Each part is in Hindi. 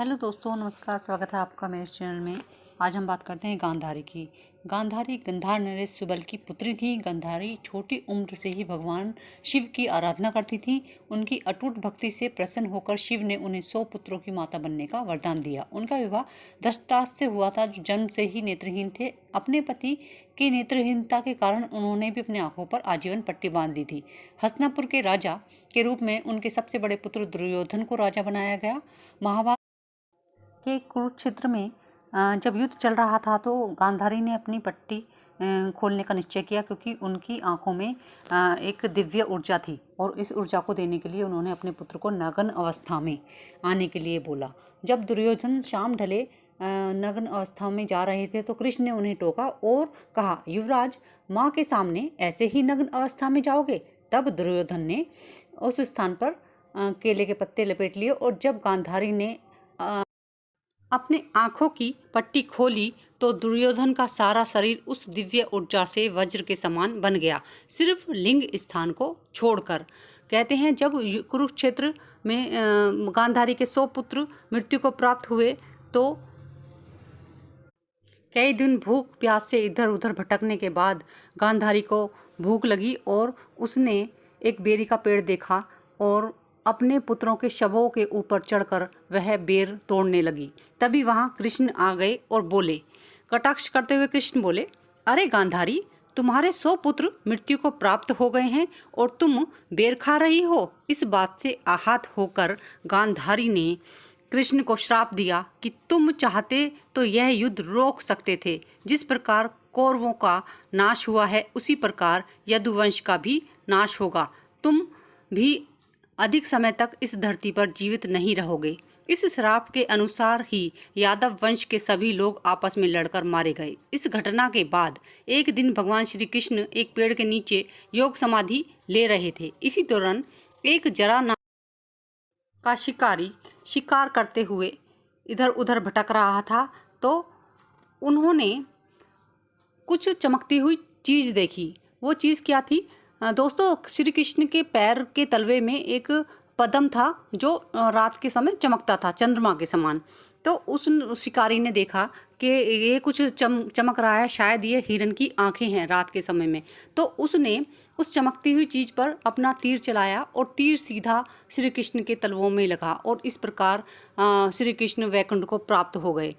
हेलो दोस्तों, नमस्कार। स्वागत है आपका मेरे चैनल में। आज हम बात करते हैं गांधारी की। गांधारी गंधार नरेश सुबल की पुत्री थी। गांधारी छोटी उम्र से ही भगवान शिव की आराधना करती थी। उनकी अटूट भक्ति से प्रसन्न होकर शिव ने उन्हें 100 पुत्रों की माता बनने का वरदान दिया। उनका विवाह दृष्टास से हुआ था, जो जन्म से ही नेत्रहीन थे। अपने पति की नेत्रहीनता के कारण उन्होंने भी अपनी आंखों पर आजीवन पट्टी बांध ली थी। हस्तिनापुर के राजा के रूप में उनके सबसे बड़े पुत्र दुर्योधन को राजा बनाया गया। महाभारत के कुरुक्षेत्र में जब युद्ध चल रहा था तो गांधारी ने अपनी पट्टी खोलने का निश्चय किया, क्योंकि उनकी आंखों में एक दिव्य ऊर्जा थी और इस ऊर्जा को देने के लिए उन्होंने अपने पुत्र को नग्न अवस्था में आने के लिए बोला। जब दुर्योधन शाम ढले नग्न अवस्था में जा रहे थे तो कृष्ण ने उन्हें टोका और कहा, युवराज, माँ के सामने ऐसे ही नग्न अवस्था में जाओगे? तब दुर्योधन ने उस स्थान पर केले के पत्ते लपेट लिए और जब गांधारी ने अपने आंखों की पट्टी खोली तो दुर्योधन का सारा शरीर उस दिव्य ऊर्जा से वज्र के समान बन गया, सिर्फ लिंग स्थान को छोड़कर। कहते हैं जब कुरुक्षेत्र में गांधारी के 100 पुत्र मृत्यु को प्राप्त हुए तो कई दिन भूख प्यास से इधर उधर भटकने के बाद गांधारी को भूख लगी और उसने एक बेरी का पेड़ देखा और अपने पुत्रों के शवों के ऊपर चढ़कर वह बेर तोड़ने लगी। तभी वहां कृष्ण आ गए और बोले, कटाक्ष करते हुए कृष्ण बोले, अरे गांधारी, तुम्हारे 100 पुत्र मृत्यु को प्राप्त हो गए हैं और तुम बेर खा रही हो। इस बात से आहत होकर गांधारी ने कृष्ण को श्राप दिया कि तुम चाहते तो यह युद्ध रोक सकते थे। जिस प्रकार कौरवों का नाश हुआ है उसी प्रकार यदुवंश का भी नाश होगा। तुम भी अधिक समय तक इस धरती पर जीवित नहीं रहोगे। इस श्राप के अनुसार ही यादव वंश के सभी लोग आपस में लड़कर मारे गए। इस घटना के बाद एक दिन भगवान श्री कृष्ण एक पेड़ के नीचे योग समाधि ले रहे थे। इसी दौरान एक जरा नाम का शिकारी शिकार करते हुए इधर उधर भटक रहा था तो उन्होंने कुछ चमकती हुई चीज़ देखी। वो चीज़ क्या थी? दोस्तों, श्री कृष्ण के पैर के तलवे में एक पद्म था जो रात के समय चमकता था चंद्रमा के समान। तो उस शिकारी ने देखा कि ये कुछ चमक रहा है, शायद ये हिरन की आंखें हैं रात के समय में। तो उसने उस चमकती हुई चीज़ पर अपना तीर चलाया और तीर सीधा श्री कृष्ण के तलवों में लगा और इस प्रकार श्री कृष्ण वैकुंठ को प्राप्त हो गए।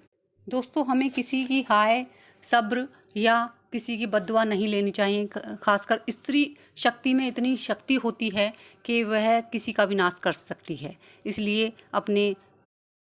दोस्तों, हमें किसी की हाय सब्र या किसी की बद्दुआ नहीं लेनी चाहिए। खासकर स्त्री शक्ति में इतनी शक्ति होती है कि वह किसी का विनाश कर सकती है। इसलिए अपने